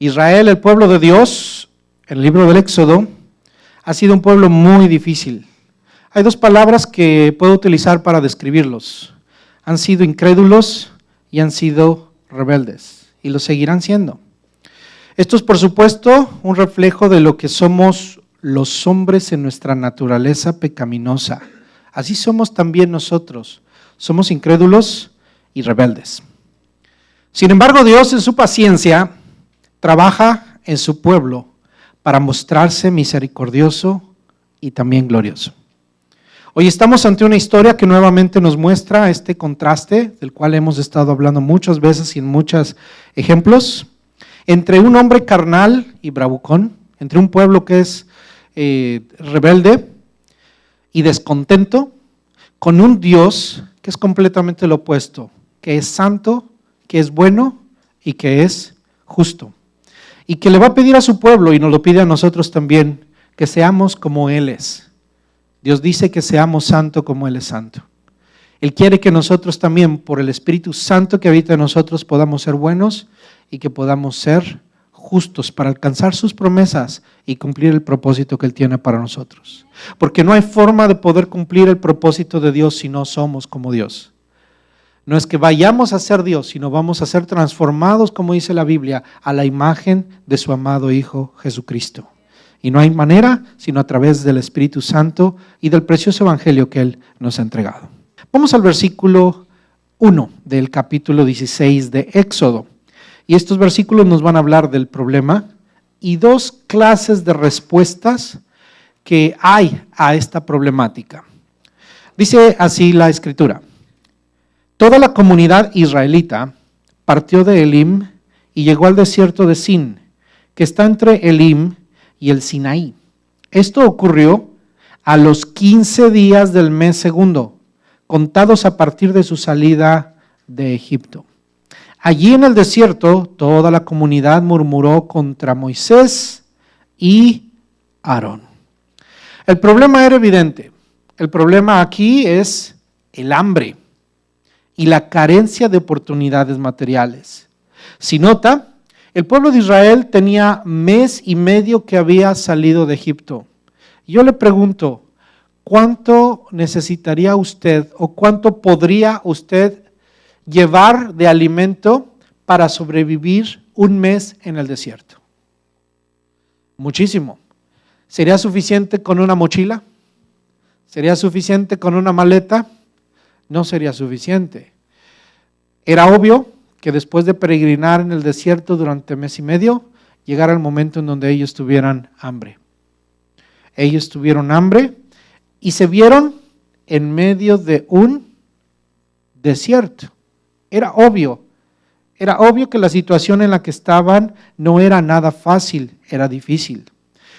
Israel, el pueblo de Dios, en el libro del Éxodo, ha sido un pueblo muy difícil. Hay dos palabras que puedo utilizar para describirlos. Han sido incrédulos y han sido rebeldes, y lo seguirán siendo. Esto es, por supuesto, un reflejo de lo que somos los hombres en nuestra naturaleza pecaminosa. Así somos también nosotros. Somos incrédulos y rebeldes. Sin embargo, Dios en su paciencia trabaja en su pueblo para mostrarse misericordioso y también glorioso. Hoy estamos ante una historia que nuevamente nos muestra este contraste, del cual hemos estado hablando muchas veces y en muchos ejemplos, entre un hombre carnal y bravucón, entre un pueblo que es rebelde y descontento, con un Dios que es completamente lo opuesto, que es santo, que es bueno y que es justo. Y que le va a pedir a su pueblo, y nos lo pide a nosotros también, que seamos como Él es. Dios dice que seamos santos como Él es santo. Él quiere que nosotros también, por el Espíritu Santo que habita en nosotros, podamos ser buenos y que podamos ser justos para alcanzar sus promesas y cumplir el propósito que Él tiene para nosotros. Porque no hay forma de poder cumplir el propósito de Dios si no somos como Dios. No es que vayamos a ser Dios, sino vamos a ser transformados, como dice la Biblia, a la imagen de su amado Hijo Jesucristo. Y no hay manera sino a través del Espíritu Santo y del precioso Evangelio que Él nos ha entregado. Vamos al versículo 1 del capítulo 16 de Éxodo. Y estos versículos nos van a hablar del problema y dos clases de respuestas que hay a esta problemática. Dice así la Escritura: toda la comunidad israelita partió de Elim y llegó al desierto de Sin, que está entre Elim y el Sinaí. Esto ocurrió a los 15 días del mes segundo, contados a partir de su salida de Egipto. Allí en el desierto, toda la comunidad murmuró contra Moisés y Aarón. El problema era evidente. El problema aquí es el hambre y la carencia de oportunidades materiales. Si nota, el pueblo de Israel tenía mes y medio que había salido de Egipto. Yo le pregunto, ¿cuánto necesitaría usted o cuánto podría usted llevar de alimento para sobrevivir un mes en el desierto? Muchísimo. ¿Sería suficiente con una mochila? ¿Sería suficiente con una maleta? No sería suficiente. Era obvio que después de peregrinar en el desierto durante mes y medio, llegara el momento en donde ellos tuvieran hambre. Ellos tuvieron hambre y se vieron en medio de un desierto. Era obvio que la situación en la que estaban no era nada fácil, era difícil.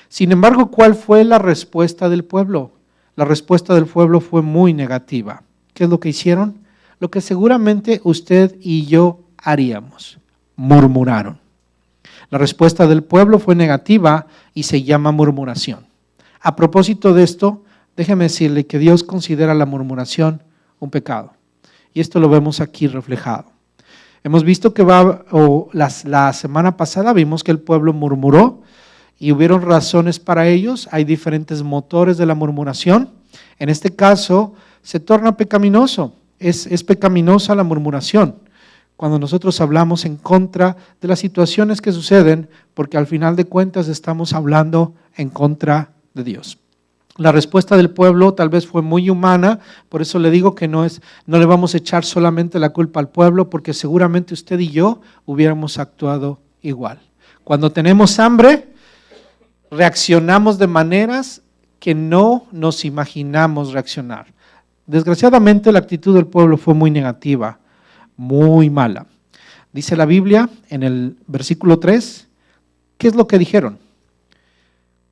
Sin embargo, ¿cuál fue la respuesta del pueblo? La respuesta del pueblo fue muy negativa. ¿Qué es lo que hicieron? Lo que seguramente usted y yo haríamos: murmuraron. La respuesta del pueblo fue negativa y se llama murmuración. A propósito de esto, déjeme decirle que Dios considera la murmuración un pecado. Y esto lo vemos aquí reflejado. Hemos visto que la semana pasada vimos que el pueblo murmuró y hubieron razones para ellos. Hay diferentes motores de la murmuración. En este caso, se torna pecaminoso. Es pecaminosa la murmuración cuando nosotros hablamos en contra de las situaciones que suceden, porque al final de cuentas estamos hablando en contra de Dios. La respuesta del pueblo tal vez fue muy humana, por eso le digo que no le vamos a echar solamente la culpa al pueblo, porque seguramente usted y yo hubiéramos actuado igual. Cuando tenemos hambre, reaccionamos de maneras que no nos imaginamos reaccionar. Desgraciadamente la actitud del pueblo fue muy negativa, muy mala. Dice la Biblia en el versículo 3, ¿qué es lo que dijeron?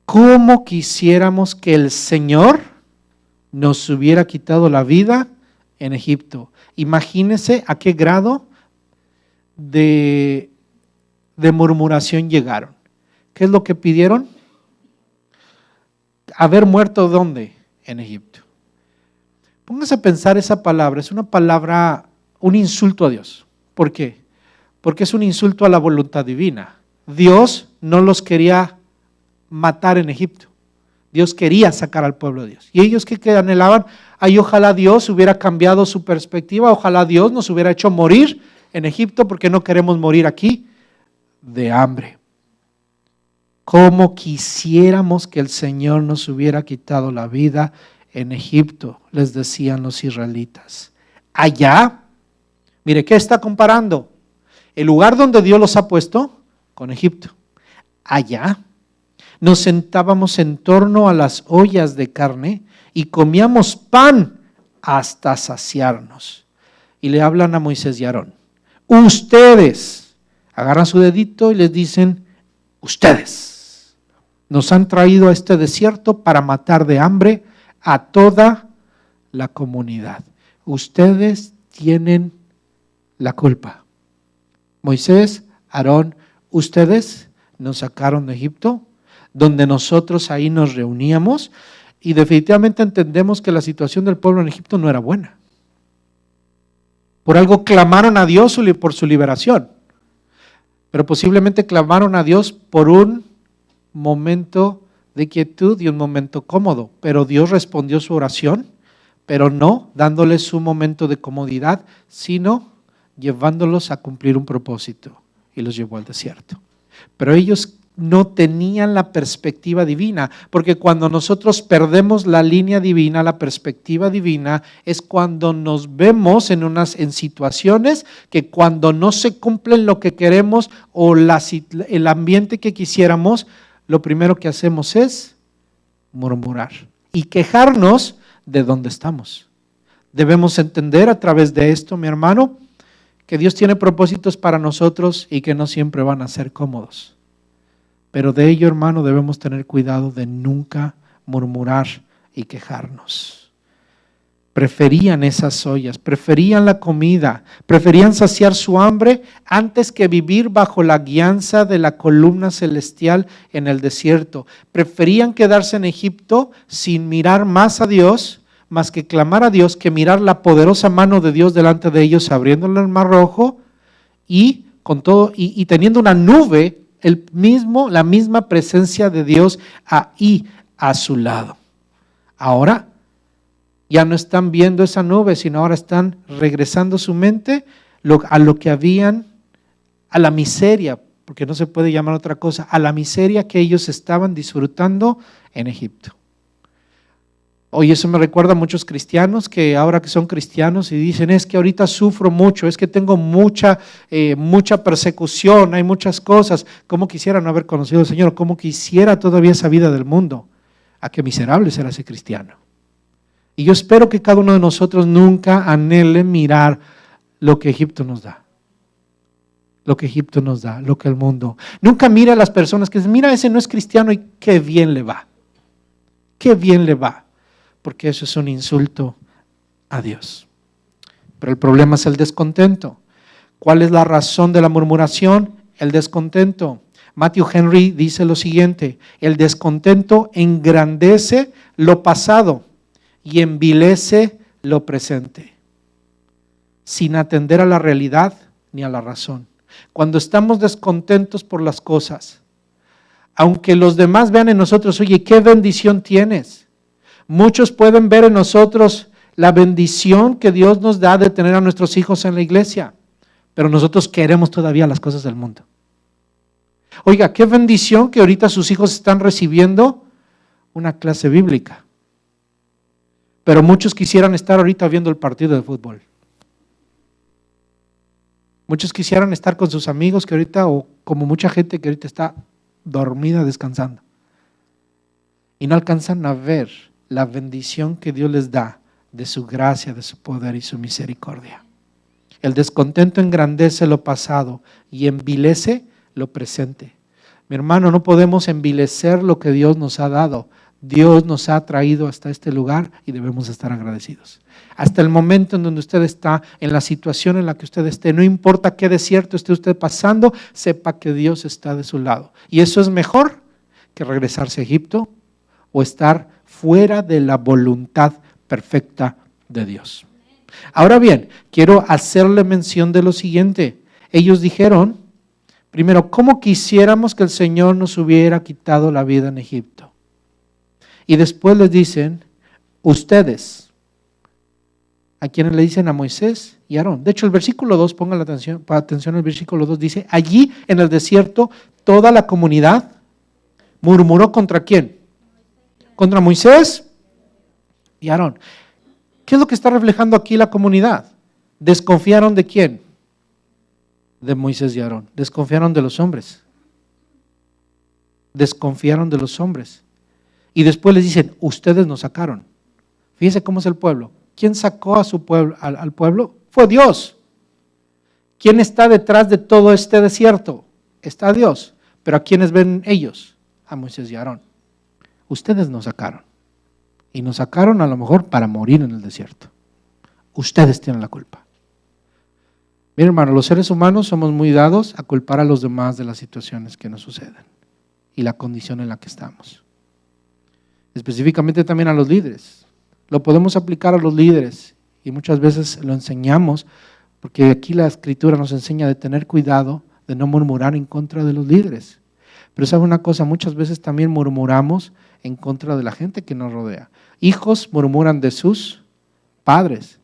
¿Cómo quisiéramos que el Señor nos hubiera quitado la vida en Egipto? Imagínense a qué grado de murmuración llegaron. ¿Qué es lo que pidieron? Haber muerto ¿dónde? En Egipto. Póngase a pensar esa palabra, es una palabra, un insulto a Dios. ¿Por qué? Porque es un insulto a la voluntad divina. Dios no los quería matar en Egipto. Dios quería sacar al pueblo de Dios. Y ellos que anhelaban, ay, ojalá Dios hubiera cambiado su perspectiva, ojalá Dios nos hubiera hecho morir en Egipto porque no queremos morir aquí de hambre. Cómo quisiéramos que el Señor nos hubiera quitado la vida en Egipto, les decían los israelitas. Allá, mire, ¿qué está comparando? El lugar donde Dios los ha puesto con Egipto. Allá nos sentábamos en torno a las ollas de carne y comíamos pan hasta saciarnos. Y le hablan a Moisés y Aarón. Ustedes, agarran su dedito y les dicen, ustedes nos han traído a este desierto para matar de hambre a toda la comunidad. Ustedes tienen la culpa. Moisés, Aarón, ustedes nos sacaron de Egipto, donde nosotros ahí nos reuníamos y definitivamente entendemos que la situación del pueblo en Egipto no era buena. Por algo clamaron a Dios por su liberación, pero posiblemente clamaron a Dios por un momento de quietud y un momento cómodo, pero Dios respondió su oración, pero no dándoles un momento de comodidad, sino llevándolos a cumplir un propósito y los llevó al desierto. Pero ellos no tenían la perspectiva divina, porque cuando nosotros perdemos la línea divina, la perspectiva divina, es cuando nos vemos en situaciones que cuando no se cumplen lo que queremos o el ambiente que quisiéramos, lo primero que hacemos es murmurar y quejarnos de dónde estamos. Debemos entender a través de esto, mi hermano, que Dios tiene propósitos para nosotros y que no siempre van a ser cómodos. Pero de ello, hermano, debemos tener cuidado de nunca murmurar y quejarnos. Preferían esas ollas, preferían la comida, preferían saciar su hambre antes que vivir bajo la guianza de la columna celestial en el desierto. Preferían quedarse en Egipto sin mirar más a Dios, más que clamar a Dios, que mirar la poderosa mano de Dios delante de ellos, abriéndole el mar rojo y con todo y teniendo una nube, la misma presencia de Dios ahí a su lado. Ahora ya no están viendo esa nube, sino ahora están regresando su mente a lo que habían, a la miseria, porque no se puede llamar otra cosa, a la miseria que ellos estaban disfrutando en Egipto. Oye, eso me recuerda a muchos cristianos que ahora que son cristianos y dicen, es que ahorita sufro mucho, es que tengo mucha persecución, hay muchas cosas. ¿Cómo quisiera no haber conocido al Señor? ¿Cómo quisiera todavía esa vida del mundo? ¿A qué miserable será ese cristiano? Y yo espero que cada uno de nosotros nunca anhele mirar lo que Egipto nos da. Lo que Egipto nos da, lo que el mundo. Nunca mire a las personas que dicen, mira, ese no es cristiano y qué bien le va. Qué bien le va. Porque eso es un insulto a Dios. Pero el problema es el descontento. ¿Cuál es la razón de la murmuración? El descontento. Matthew Henry dice lo siguiente, el descontento engrandece lo pasado y envilece lo presente, sin atender a la realidad ni a la razón. Cuando estamos descontentos por las cosas, aunque los demás vean en nosotros, oye, qué bendición tienes. Muchos pueden ver en nosotros la bendición que Dios nos da de tener a nuestros hijos en la iglesia, pero nosotros queremos todavía las cosas del mundo. Oiga, qué bendición que ahorita sus hijos están recibiendo una clase bíblica, pero muchos quisieran estar ahorita viendo el partido de fútbol. Muchos quisieran estar con sus amigos que ahorita, o como mucha gente que ahorita está dormida descansando, y no alcanzan a ver la bendición que Dios les da de su gracia, de su poder y su misericordia. El descontento engrandece lo pasado y envilece lo presente. Mi hermano, no podemos envilecer lo que Dios nos ha dado. Dios nos ha traído hasta este lugar y debemos estar agradecidos. Hasta el momento en donde usted está, en la situación en la que usted esté, no importa qué desierto esté usted pasando, sepa que Dios está de su lado. Y eso es mejor que regresarse a Egipto o estar fuera de la voluntad perfecta de Dios. Ahora bien, quiero hacerle mención de lo siguiente. Ellos dijeron, Primero, ¿cómo quisiéramos que el Señor nos hubiera quitado la vida en Egipto? Y después les dicen, ustedes, a quienes le dicen a Moisés y Aarón. De hecho, el versículo 2, pongan atención al versículo 2, dice, allí en el desierto toda la comunidad murmuró ¿contra quién? Contra Moisés y Aarón. ¿Qué es lo que está reflejando aquí la comunidad? ¿Desconfiaron de quién? De Moisés y Aarón. Desconfiaron de los hombres. Desconfiaron de los hombres. Y después les dicen, ustedes nos sacaron. Fíjense cómo es el pueblo. ¿Quién sacó a su pueblo, al pueblo? Fue Dios. ¿Quién está detrás de todo este desierto? Está Dios. Pero ¿a quiénes ven ellos? A Moisés y Aarón. Ustedes nos sacaron. Y nos sacaron a lo mejor para morir en el desierto. Ustedes tienen la culpa. Mira, hermano, los seres humanos somos muy dados a culpar a los demás de las situaciones que nos suceden y la condición en la que estamos. Específicamente también a los líderes. Lo podemos aplicar a los líderes y muchas veces lo enseñamos porque aquí la Escritura nos enseña de tener cuidado de no murmurar en contra de los líderes. Pero ¿sabe una cosa? Muchas veces también murmuramos en contra de la gente que nos rodea. Hijos murmuran de sus padres.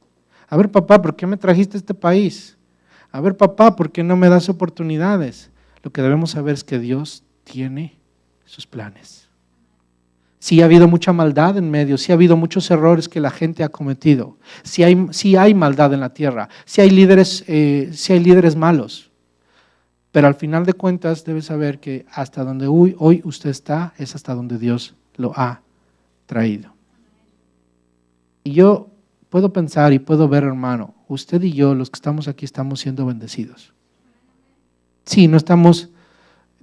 A ver, papá, ¿por qué me trajiste a este país? A ver, papá, ¿por qué no me das oportunidades? Lo que debemos saber es que Dios tiene sus planes. Sí ha habido mucha maldad en medio, sí ha habido muchos errores que la gente ha cometido, sí hay maldad en la tierra, sí hay líderes malos, pero al final de cuentas debe saber que hasta donde hoy usted está es hasta donde Dios lo ha traído. Y yo puedo pensar y puedo ver, hermano, usted y yo, los que estamos aquí, estamos siendo bendecidos. Sí,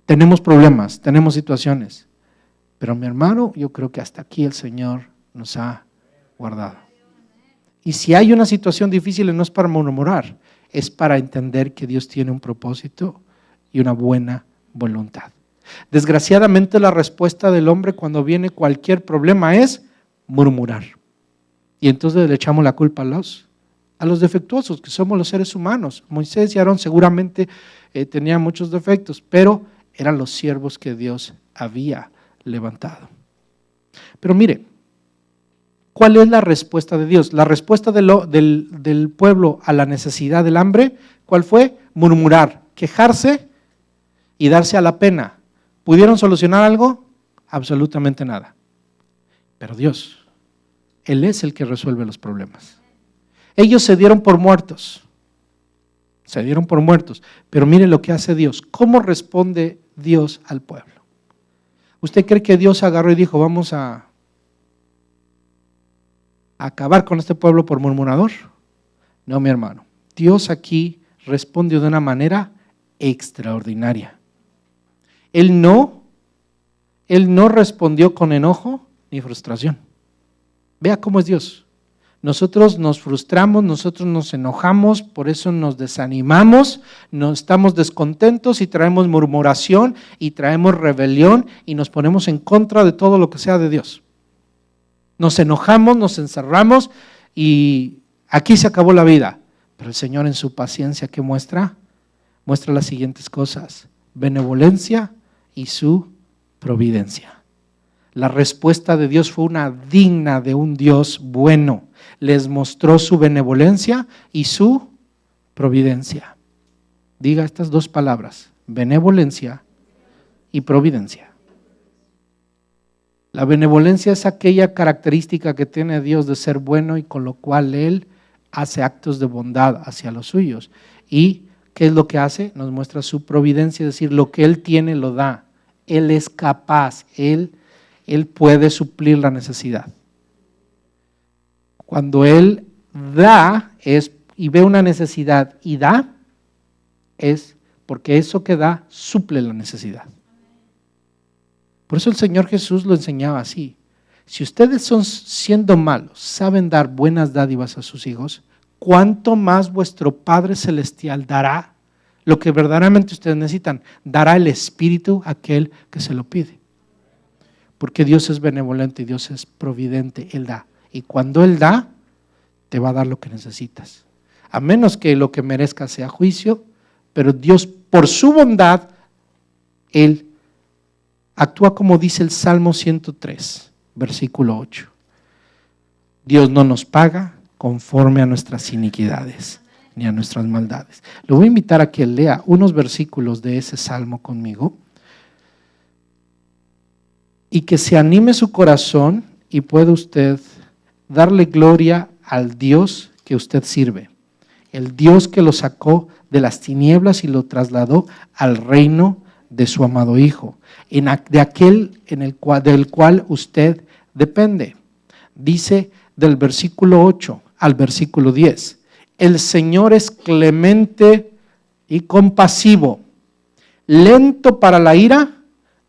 tenemos problemas, tenemos situaciones. Pero mi hermano, yo creo que hasta aquí el Señor nos ha guardado. Y si hay una situación difícil, no es para murmurar, es para entender que Dios tiene un propósito y una buena voluntad. Desgraciadamente la respuesta del hombre cuando viene cualquier problema es murmurar. Y entonces le echamos la culpa a los defectuosos, que somos los seres humanos. Moisés y Aarón seguramente tenían muchos defectos, pero eran los siervos que Dios había levantado. Pero mire, ¿cuál es la respuesta de Dios? La respuesta del pueblo a la necesidad del hambre, ¿cuál fue? Murmurar, quejarse y darse a la pena. ¿Pudieron solucionar algo? Absolutamente nada. Pero Dios, Él es el que resuelve los problemas. Ellos se dieron por muertos. Pero mire lo que hace Dios. ¿Cómo responde Dios al pueblo? ¿Usted cree que Dios agarró y dijo, vamos a acabar con este pueblo por murmurador? No, mi hermano. Dios aquí respondió de una manera extraordinaria. Él no respondió con enojo ni frustración. Vea cómo es Dios. Nosotros nos frustramos, nosotros nos enojamos, por eso nos desanimamos, estamos descontentos y traemos murmuración y traemos rebelión y nos ponemos en contra de todo lo que sea de Dios. Nos enojamos, nos encerramos y aquí se acabó la vida. Pero el Señor en su paciencia, ¿qué muestra? Muestra las siguientes cosas: benevolencia y su providencia. La respuesta de Dios fue una digna de un Dios bueno. Les mostró su benevolencia y su providencia. Diga estas dos palabras: benevolencia y providencia. La benevolencia es aquella característica que tiene Dios de ser bueno y con lo cual Él hace actos de bondad hacia los suyos. ¿Y qué es lo que hace? Nos muestra su providencia, es decir, lo que Él tiene lo da. Él es capaz, Él puede suplir la necesidad. Cuando Él da y ve una necesidad y da, es porque eso que da suple la necesidad. Por eso el Señor Jesús lo enseñaba así: si ustedes siendo malos saben dar buenas dádivas a sus hijos, ¿cuánto más vuestro Padre Celestial dará lo que verdaderamente ustedes necesitan? Dará el Espíritu a aquel que se lo pide. Porque Dios es benevolente y Dios es providente, Él da. Y cuando Él da, te va a dar lo que necesitas. A menos que lo que merezca sea juicio, pero Dios por su bondad Él actúa como dice el Salmo 103, versículo 8. Dios no nos paga conforme a nuestras iniquidades ni a nuestras maldades. Le voy a invitar a que lea unos versículos de ese Salmo conmigo y que se anime su corazón y pueda usted darle gloria al Dios que usted sirve, el Dios que lo sacó de las tinieblas y lo trasladó al reino de su amado Hijo, de aquel del cual usted depende. Dice del versículo 8 al versículo 10, el Señor es clemente y compasivo, lento para la ira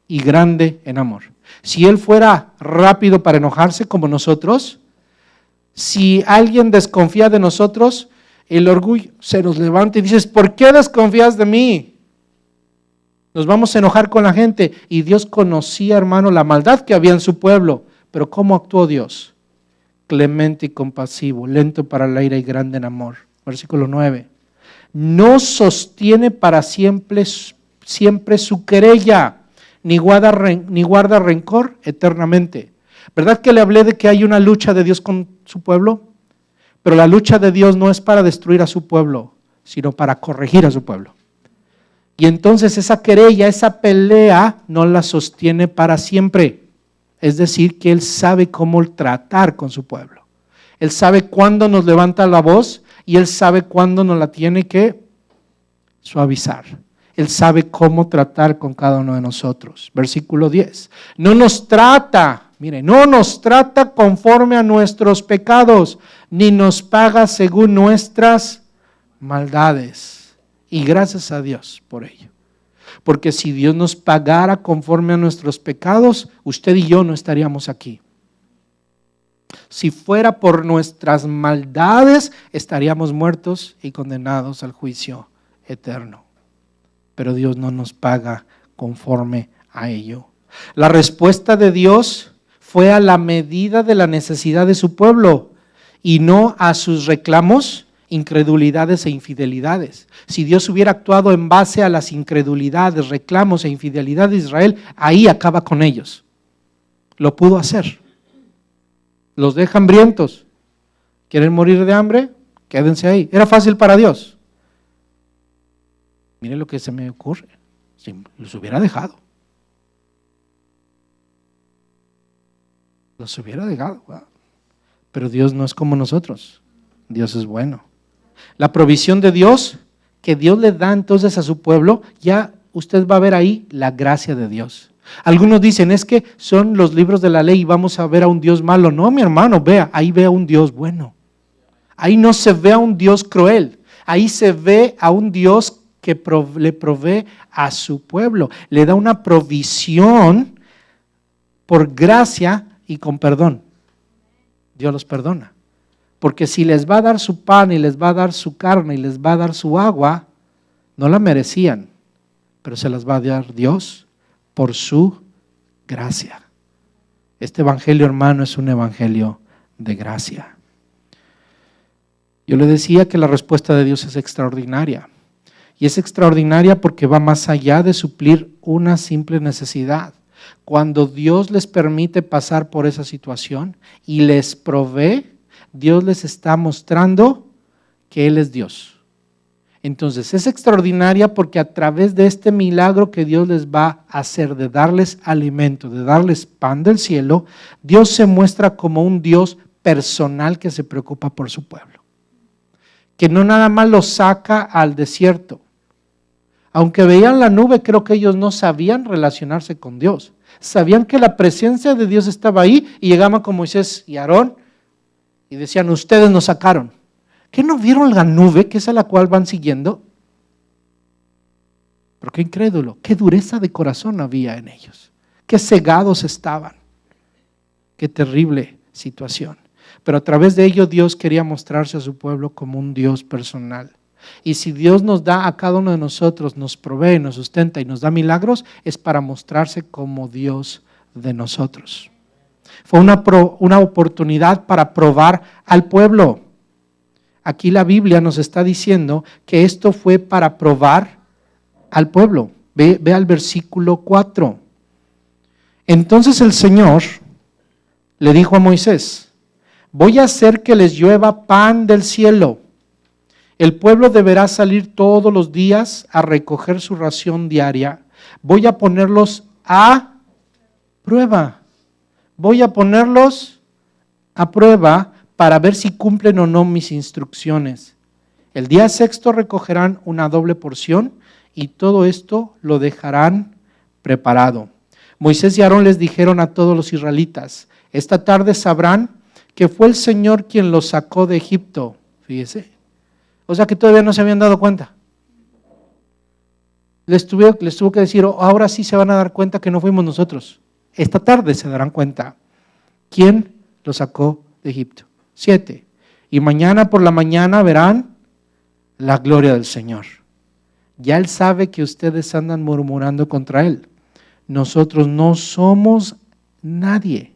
y grande en amor. Si Él fuera rápido para enojarse como nosotros, si alguien desconfía de nosotros, el orgullo se nos levanta y dices, ¿por qué desconfías de mí? Nos vamos a enojar con la gente. Y Dios conocía, hermano, la maldad que había en su pueblo. Pero ¿cómo actuó Dios? Clemente y compasivo, lento para la ira y grande en amor. Versículo 9. No sostiene para siempre su querella, ni guarda rencor eternamente. ¿Verdad que le hablé de que hay una lucha de Dios con su pueblo? Pero la lucha de Dios no es para destruir a su pueblo, sino para corregir a su pueblo. Y entonces esa querella, esa pelea, no la sostiene para siempre. Es decir, que Él sabe cómo tratar con su pueblo. Él sabe cuándo nos levanta la voz y Él sabe cuándo nos la tiene que suavizar. Él sabe cómo tratar con cada uno de nosotros. Versículo 10. No nos trata conforme a nuestros pecados, ni nos paga según nuestras maldades. Y gracias a Dios por ello. Porque si Dios nos pagara conforme a nuestros pecados, usted y yo no estaríamos aquí. Si fuera por nuestras maldades, estaríamos muertos y condenados al juicio eterno. Pero Dios no nos paga conforme a ello. La respuesta de Dios fue a la medida de la necesidad de su pueblo y no a sus reclamos, incredulidades e infidelidades. Si Dios hubiera actuado en base a las incredulidades, reclamos e infidelidades de Israel, ahí acaba con ellos. Lo pudo hacer. Los deja hambrientos. ¿Quieren morir de hambre? Quédense ahí. Era fácil para Dios. Miren lo que se me ocurre. Si los hubiera dejado. Los hubiera dejado. Pero Dios no es como nosotros. Dios es bueno. La provisión de Dios, que Dios le da entonces a su pueblo, ya usted va a ver ahí la gracia de Dios. Algunos dicen, es que son los libros de la ley y vamos a ver a un Dios malo. No, mi hermano, vea, ahí ve a un Dios bueno. Ahí no se ve a un Dios cruel. Ahí se ve a un Dios que le provee a su pueblo. Le da una provisión por gracia y con perdón. Dios los perdona. Porque si les va a dar su pan y les va a dar su carne y les va a dar su agua, no la merecían, pero se las va a dar Dios por su gracia. Este evangelio, hermano, es un evangelio de gracia. Yo le decía que la respuesta de Dios es extraordinaria. Y es extraordinaria porque va más allá de suplir una simple necesidad. Cuando Dios les permite pasar por esa situación y les provee, Dios les está mostrando que Él es Dios. Entonces es extraordinaria porque a través de este milagro que Dios les va a hacer de darles alimento, de darles pan del cielo, Dios se muestra como un Dios personal que se preocupa por su pueblo. Que no nada más los saca al desierto. Aunque veían la nube, creo que ellos no sabían relacionarse con Dios. Sabían que la presencia de Dios estaba ahí y llegaban con Moisés y Aarón y decían, ustedes nos sacaron. ¿Qué no vieron la nube que es a la cual van siguiendo? Pero qué incrédulo, qué dureza de corazón había en ellos. Qué cegados estaban. Qué terrible situación. Pero a través de ello Dios quería mostrarse a su pueblo como un Dios personal. Y si Dios nos da a cada uno de nosotros, nos provee, nos sustenta y nos da milagros, es para mostrarse como Dios de nosotros. Fue una oportunidad para probar al pueblo. Aquí la Biblia nos está diciendo que esto fue para probar al pueblo. Ve al versículo 4. Entonces el Señor le dijo a Moisés: voy a hacer que les llueva pan del cielo. El pueblo deberá salir todos los días a recoger su ración diaria. Voy a ponerlos a prueba. Voy a ponerlos a prueba para ver si cumplen o no mis instrucciones. El día sexto recogerán una doble porción y todo esto lo dejarán preparado. Moisés y Aarón les dijeron a todos los israelitas: esta tarde sabrán que fue el Señor quien los sacó de Egipto. Fíjese. O sea que todavía no se habían dado cuenta. Les tuvo que decir: ahora sí se van a dar cuenta que no fuimos nosotros. Esta tarde se darán cuenta quién los sacó de Egipto. 7. Y mañana por la mañana verán la gloria del Señor. Ya Él sabe que ustedes andan murmurando contra Él. Nosotros no somos nadie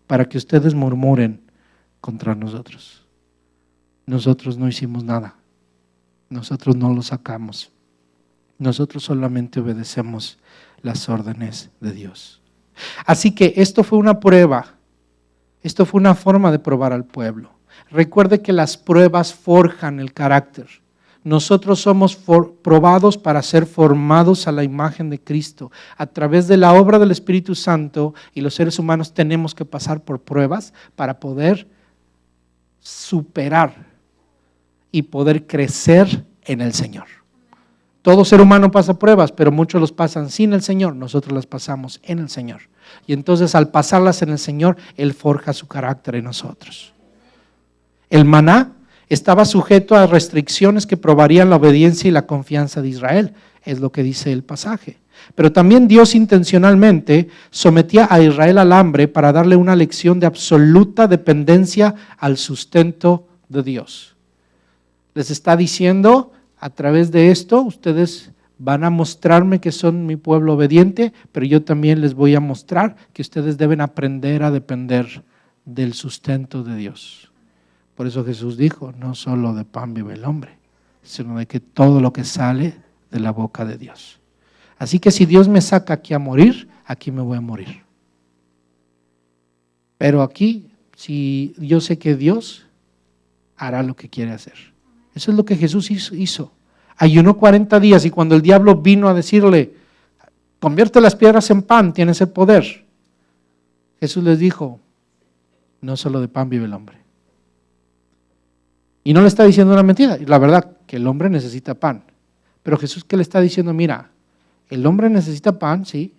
para que ustedes murmuren contra nosotros. Nosotros no hicimos nada. Nosotros no lo sacamos. Nosotros solamente obedecemos las órdenes de Dios. Así que esto fue una prueba. Esto fue una forma de probar al pueblo. Recuerde que las pruebas forjan el carácter. Nosotros somos probados para ser formados a la imagen de Cristo. A través de la obra del Espíritu Santo, y los seres humanos tenemos que pasar por pruebas para poder superar y poder crecer en el Señor. Todo ser humano pasa pruebas, pero muchos los pasan sin el Señor. Nosotros las pasamos en el Señor. Y entonces al pasarlas en el Señor, Él forja su carácter en nosotros. El maná estaba sujeto a restricciones que probarían la obediencia y la confianza de Israel. Es lo que dice el pasaje. Pero también Dios intencionalmente sometía a Israel al hambre para darle una lección de absoluta dependencia al sustento de Dios. Les está diciendo: a través de esto ustedes van a mostrarme que son mi pueblo obediente, pero yo también les voy a mostrar que ustedes deben aprender a depender del sustento de Dios. Por eso Jesús dijo: no solo de pan vive el hombre, sino de que todo lo que sale de la boca de Dios. Así que si Dios me saca aquí a morir, aquí me voy a morir. Pero aquí, si yo sé que Dios hará lo que quiere hacer. Eso es lo que Jesús hizo. Ayunó 40 días y cuando el diablo vino a decirle: convierte las piedras en pan, tienes el poder, Jesús les dijo: no solo de pan vive el hombre. Y no le está diciendo una mentira. La verdad, que el hombre necesita pan. Pero Jesús, ¿qué le está diciendo? Mira, el hombre necesita pan, sí,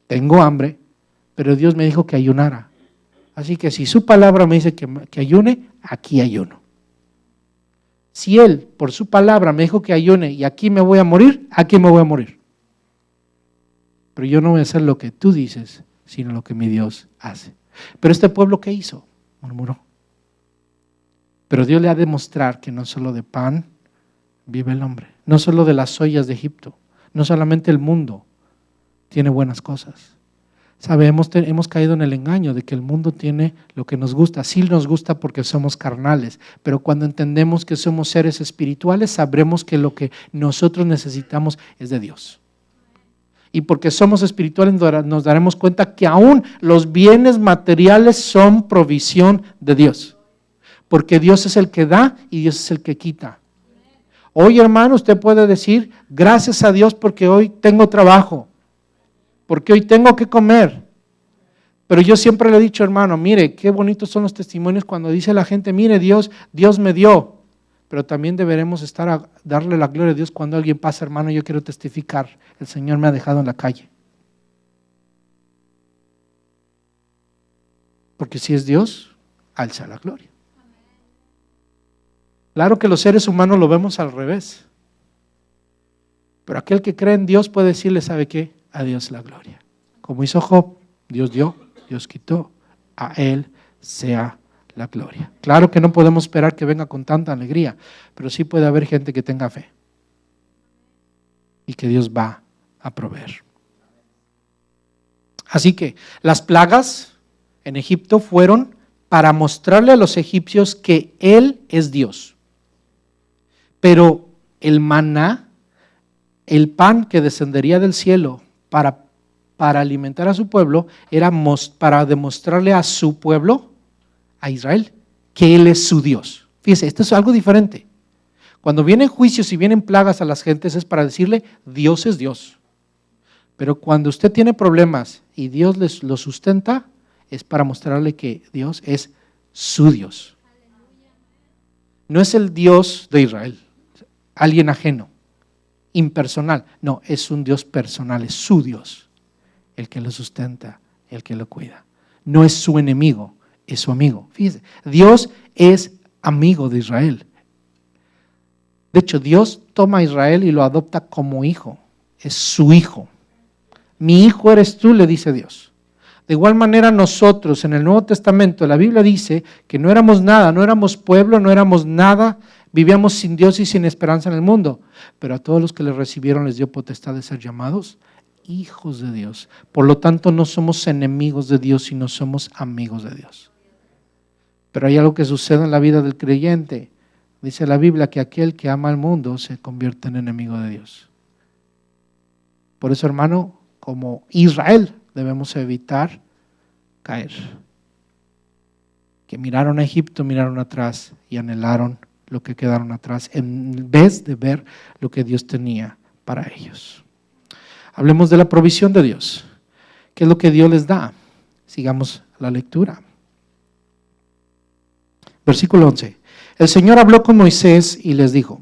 tengo hambre, pero Dios me dijo que ayunara. Así que si su palabra me dice que ayune, aquí ayuno. Si Él, por su palabra, me dijo que ayune y aquí me voy a morir, aquí me voy a morir. Pero yo no voy a hacer lo que tú dices, sino lo que mi Dios hace. Pero este pueblo, ¿qué hizo? Murmuró. Pero Dios le ha de demostrar que no solo de pan vive el hombre, no solo de las ollas de Egipto, no solamente el mundo tiene buenas cosas. Sabemos, hemos caído en el engaño de que el mundo tiene lo que nos gusta. Sí nos gusta porque somos carnales, pero cuando entendemos que somos seres espirituales, sabremos que lo que nosotros necesitamos es de Dios. Y porque somos espirituales nos daremos cuenta que aún los bienes materiales son provisión de Dios. Porque Dios es el que da y Dios es el que quita. Hoy, hermano, usted puede decir: gracias a Dios porque hoy tengo trabajo, porque hoy tengo que comer. Pero yo siempre le he dicho, hermano, mire, qué bonitos son los testimonios cuando dice la gente: mire, Dios me dio. Pero también deberemos estar a darle la gloria a Dios cuando alguien pasa: hermano, yo quiero testificar, el Señor me ha dejado en la calle. Porque si es Dios, alza la gloria. Claro que los seres humanos lo vemos al revés. Pero aquel que cree en Dios puede decirle: ¿sabe qué? A Dios la gloria. Como hizo Job, Dios dio, Dios quitó, a Él sea la gloria. Claro que no podemos esperar que venga con tanta alegría, pero sí puede haber gente que tenga fe y que Dios va a proveer. Así que las plagas en Egipto fueron para mostrarle a los egipcios que Él es Dios. Pero el maná el pan que descendería del cielo para alimentar a su pueblo era para demostrarle a su pueblo, a Israel, que Él es su Dios. Fíjese, esto es algo diferente. Cuando vienen juicios y vienen plagas a las gentes es para decirle, Dios es Dios. Pero cuando usted tiene problemas y Dios les lo sustenta, es para mostrarle que Dios es su Dios. No es el Dios de Israel, alguien ajeno, impersonal. No, es un Dios personal, es su Dios, el que lo sustenta, el que lo cuida. No es su enemigo, es su amigo. Fíjese, Dios es amigo de Israel. De hecho, Dios toma a Israel y lo adopta como hijo. Es su hijo. Mi hijo eres tú, le dice Dios. De igual manera nosotros en el Nuevo Testamento, la Biblia dice que no éramos nada, no éramos pueblo, no éramos nada, vivíamos sin Dios y sin esperanza en el mundo. Pero a todos los que le recibieron les dio potestad de ser llamados hijos de Dios. Por lo tanto, no somos enemigos de Dios, sino somos amigos de Dios. Pero hay algo que sucede en la vida del creyente. Dice la Biblia que aquel que ama al mundo se convierte en enemigo de Dios. Por eso, hermano, como Israel debemos evitar caer. Que miraron a Egipto, miraron atrás y anhelaron lo que quedaron atrás en vez de ver lo que Dios tenía para ellos. Hablemos de la provisión de Dios. ¿Qué es lo que Dios les da? Sigamos la lectura. Versículo 11. El Señor habló con Moisés y le dijo,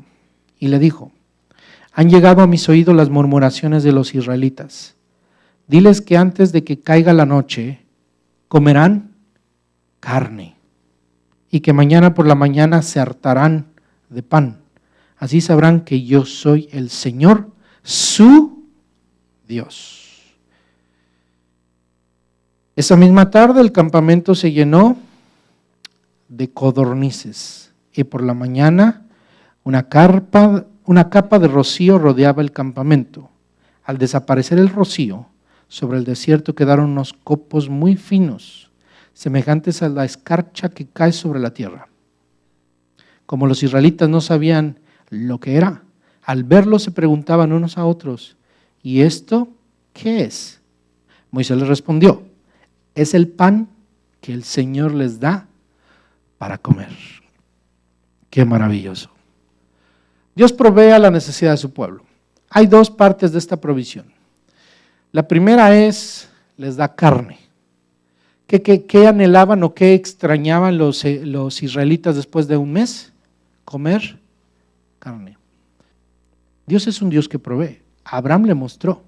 han llegado a mis oídos las murmuraciones de los israelitas. Diles que antes de que caiga la noche comerán carne y que mañana por la mañana se hartarán de pan. Así sabrán que yo soy el Señor, su Dios. Esa misma tarde el campamento se llenó de codornices y por la mañana una capa de rocío rodeaba el campamento. Al desaparecer el rocío, sobre el desierto quedaron unos copos muy finos, semejantes a la escarcha que cae sobre la tierra. Como los israelitas no sabían lo que era, al verlo se preguntaban unos a otros, ¿y esto qué es? Moisés les respondió, es el pan que el Señor les da para comer. Qué maravilloso. Dios provee a la necesidad de su pueblo. Hay dos partes de esta provisión. La primera es, les da carne. ¿Qué anhelaban o qué extrañaban los israelitas después de un mes? Comer carne. Dios es un Dios que provee. Abraham le mostró.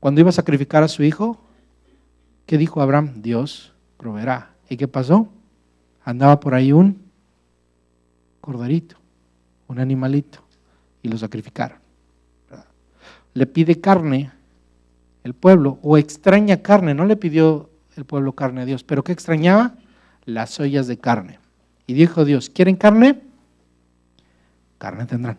Cuando iba a sacrificar a su hijo, ¿qué dijo Abraham? Dios proveerá. ¿Y qué pasó? Andaba por ahí un corderito, un animalito, y lo sacrificaron. Le pide carne el pueblo, o extraña carne, no le pidió el pueblo carne a Dios, pero ¿qué extrañaba? Las ollas de carne. Y dijo Dios, ¿quieren carne? Carne tendrán.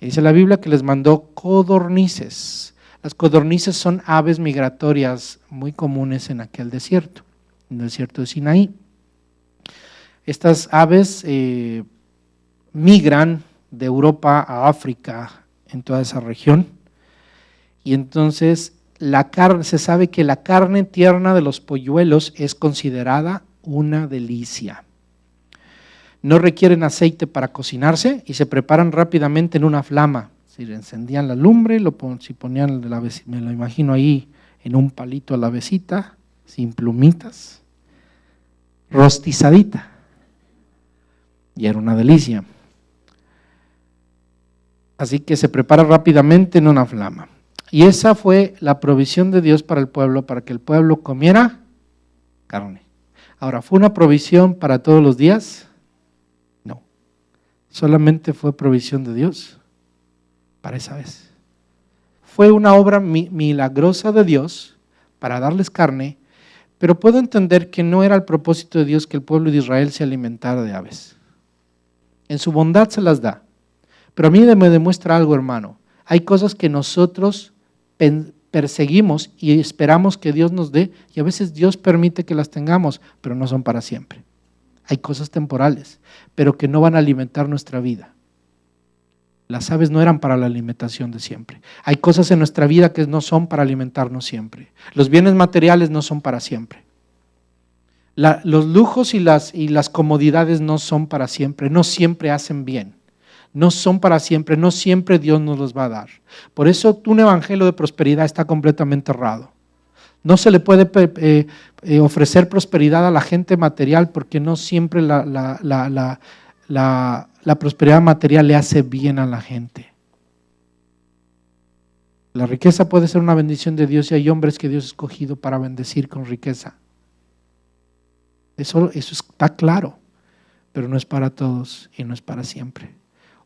Y dice la Biblia que les mandó codornices. Las codornices son aves migratorias muy comunes en aquel desierto, en el desierto de Sinaí. Estas aves migran de Europa a África, en toda esa región, y entonces la carne, se sabe que la carne tierna de los polluelos es considerada una delicia. No requieren aceite para cocinarse y se preparan rápidamente en una flama. Si encendían la lumbre, si ponían, me lo imagino ahí en un palito a la besita, sin plumitas, rostizadita, y era una delicia. Así que se prepara rápidamente en una flama. Y esa fue la provisión de Dios para el pueblo, para que el pueblo comiera carne. Ahora, ¿fue una provisión para todos los días? No. Solamente fue provisión de Dios para esa vez. Fue una obra milagrosa de Dios para darles carne, pero puedo entender que no era el propósito de Dios que el pueblo de Israel se alimentara de aves. En su bondad se las da. Pero a mí me demuestra algo, hermano. Hay cosas que nosotros perseguimos y esperamos que Dios nos dé, y a veces Dios permite que las tengamos, pero no son para siempre. Hay cosas temporales, pero que no van a alimentar nuestra vida. Las aves no eran para la alimentación de siempre. Hay cosas en nuestra vida que no son para alimentarnos siempre. Los bienes materiales no son para siempre. Los lujos y las comodidades no son para siempre, no siempre hacen bien. No son para siempre, no siempre Dios nos los va a dar. Por eso un evangelio de prosperidad está completamente errado. No se le puede ofrecer prosperidad a la gente material porque no siempre la prosperidad material le hace bien a la gente. La riqueza puede ser una bendición de Dios y hay hombres que Dios ha escogido para bendecir con riqueza. Eso está claro, pero no es para todos y no es para siempre.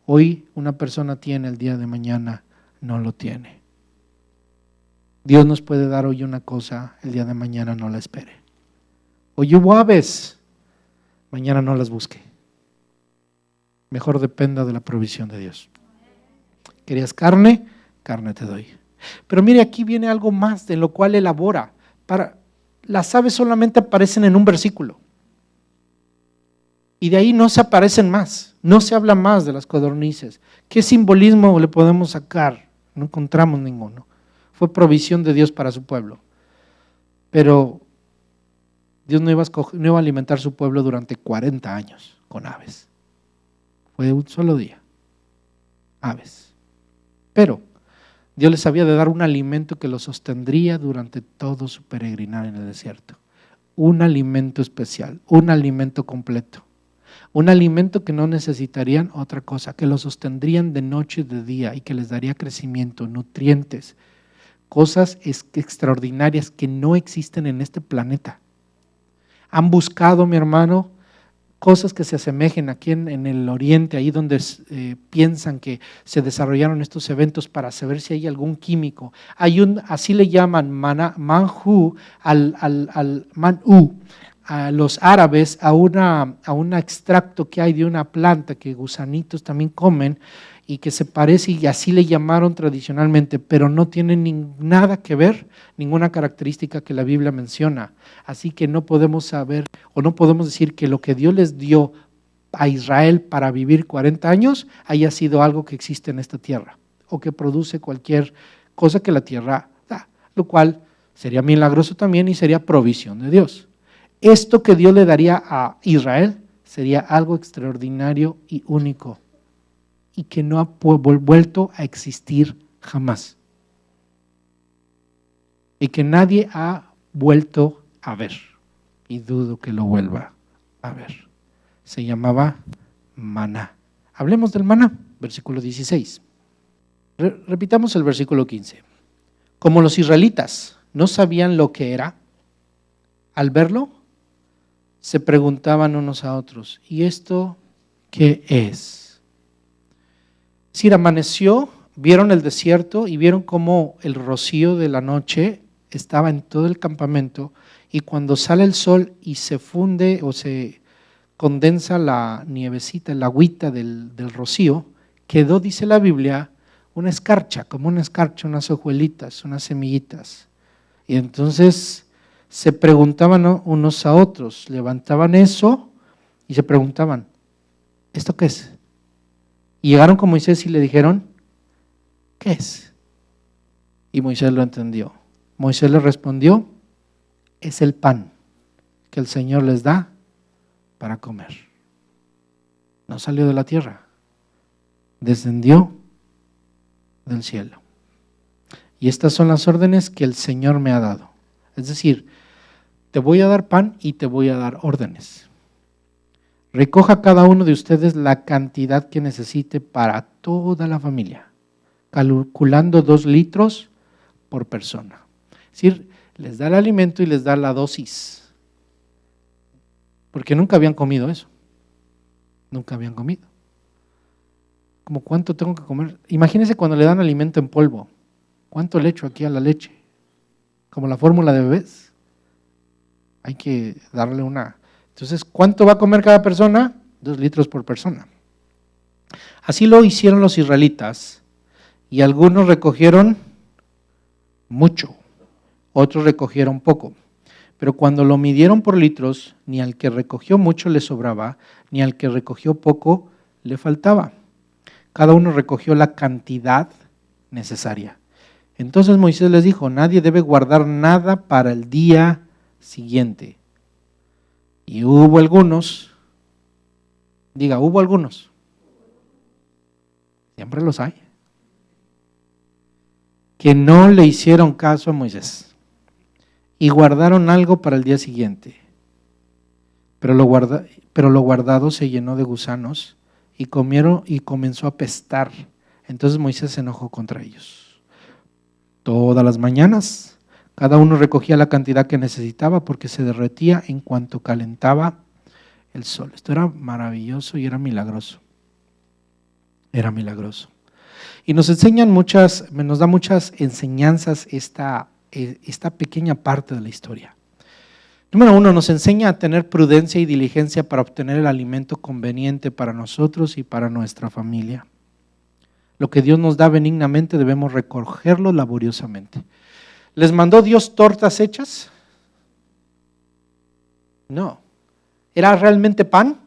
Hoy una persona tiene, el día de mañana no lo tiene. Dios nos puede dar hoy una cosa, el día de mañana no la espere. Hoy hubo aves, mañana no las busque. Mejor dependa de la provisión de Dios. ¿Querías carne? Carne te doy. Pero mire, aquí viene algo más de lo cual elabora. Las aves solamente aparecen en un versículo. Y de ahí no se aparecen más. No se habla más de las codornices. ¿Qué simbolismo le podemos sacar? No encontramos ninguno. Fue provisión de Dios para su pueblo. Pero Dios no iba a alimentar su pueblo durante 40 años con aves. Fue un solo día. Aves. Pero Dios les había de dar un alimento que los sostendría durante todo su peregrinar en el desierto. Un alimento especial, un alimento completo. Un alimento que no necesitarían otra cosa, que los sostendrían de noche y de día y que les daría crecimiento, nutrientes, cosas extraordinarias que no existen en este planeta. Han buscado, mi hermano, cosas que se asemejen aquí en el oriente, ahí donde piensan que se desarrollaron estos eventos para saber si hay algún químico. Así le llaman manhu al manú, a los árabes, a un extracto que hay de una planta que gusanitos también comen y que se parece, y así le llamaron tradicionalmente, pero no tiene nada que ver, ninguna característica que la Biblia menciona. Así que no podemos saber o no podemos decir que lo que Dios les dio a Israel para vivir 40 años haya sido algo que existe en esta tierra o que produce cualquier cosa que la tierra da, lo cual sería milagroso también y sería provisión de Dios. Esto que Dios le daría a Israel sería algo extraordinario y único y que no ha vuelto a existir jamás y que nadie ha vuelto a ver, y dudo que lo vuelva a ver. Se llamaba maná. Hablemos del maná, versículo 16. Repitamos el versículo 15. Como los israelitas no sabían lo que era, al verlo, se preguntaban unos a otros, ¿y esto qué es? Es decir, amaneció, vieron el desierto y vieron cómo el rocío de la noche estaba en todo el campamento, y cuando sale el sol y se funde o se condensa la nievecita, el agüita del rocío, quedó, dice la Biblia, una escarcha, como una escarcha, unas hojuelitas, unas semillitas. Y entonces se preguntaban unos a otros, levantaban eso y se preguntaban, ¿esto qué es? Y llegaron con Moisés y le dijeron, ¿qué es? Y Moisés lo entendió. Moisés le respondió, es el pan que el Señor les da para comer. No salió de la tierra, descendió del cielo. Y estas son las órdenes que el Señor me ha dado. Es decir, te voy a dar pan y te voy a dar órdenes. Recoja cada uno de ustedes la cantidad que necesite para toda la familia, calculando 2 litros por persona. Es decir, les da el alimento y les da la dosis, porque nunca habían comido eso. Nunca habían comido. ¿Cómo cuánto tengo que comer? Imagínense cuando le dan alimento en polvo. ¿Cuánto le echo aquí a la leche? Como la fórmula de bebés. Hay que darle una. Entonces, ¿cuánto va a comer cada persona? 2 litros por persona. Así lo hicieron los israelitas, y algunos recogieron mucho, otros recogieron poco. Pero cuando lo midieron por litros, ni al que recogió mucho le sobraba, ni al que recogió poco le faltaba. Cada uno recogió la cantidad necesaria. Entonces Moisés les dijo, nadie debe guardar nada para el día siguiente. Y hubo algunos, hubo algunos, siempre los hay, que no le hicieron caso a Moisés y guardaron algo para el día siguiente. Pero lo guardado se llenó de gusanos y comieron y comenzó a apestar. Entonces Moisés se enojó contra ellos. Todas las mañanas, cada uno recogía la cantidad que necesitaba porque se derretía en cuanto calentaba el sol. Esto era maravilloso y era milagroso. Era milagroso. Y nos da muchas enseñanzas esta pequeña parte de la historia. Número 1, nos enseña a tener prudencia y diligencia para obtener el alimento conveniente para nosotros y para nuestra familia. Lo que Dios nos da benignamente debemos recogerlo laboriosamente. ¿Les mandó Dios tortas hechas? No. ¿Era realmente pan?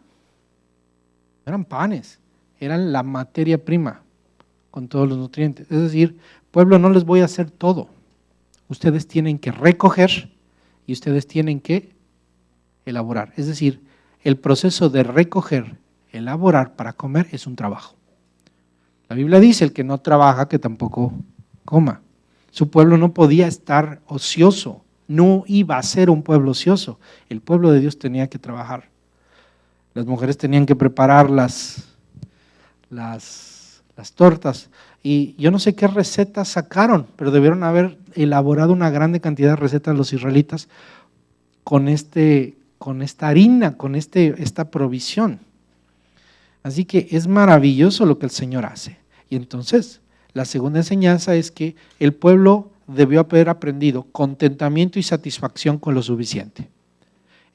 Eran panes, eran la materia prima con todos los nutrientes. Es decir, pueblo, no les voy a hacer todo. Ustedes tienen que recoger y ustedes tienen que elaborar. Es decir, el proceso de recoger, elaborar para comer es un trabajo. La Biblia dice, el que no trabaja, que tampoco coma. Su pueblo no podía estar ocioso, no iba a ser un pueblo ocioso. El pueblo de Dios tenía que trabajar. Las mujeres tenían que preparar las tortas. Y yo no sé qué recetas sacaron, pero debieron haber elaborado una grande cantidad de recetas los israelitas con esta harina, con esta provisión. Así que es maravilloso lo que el Señor hace. Y entonces, la segunda enseñanza es que el pueblo debió haber aprendido contentamiento y satisfacción con lo suficiente.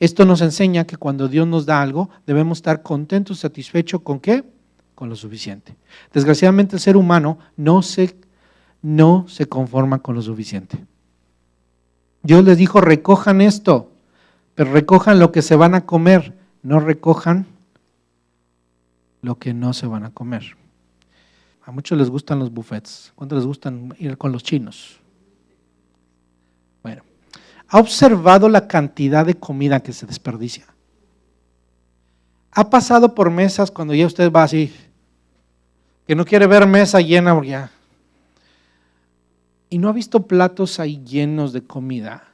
Esto nos enseña que cuando Dios nos da algo, debemos estar contentos, satisfechos ¿con qué? Con lo suficiente. Desgraciadamente el ser humano no se conforma con lo suficiente. Dios les dijo, recojan esto, pero recojan lo que se van a comer, no recojan lo que no se van a comer. A muchos les gustan los buffets. ¿Cuántos les gustan ir con los chinos? Bueno, ¿ha observado la cantidad de comida que se desperdicia? ¿Ha pasado por mesas cuando ya usted va así, que no quiere ver mesa llena porque ya, y no ha visto platos ahí llenos de comida?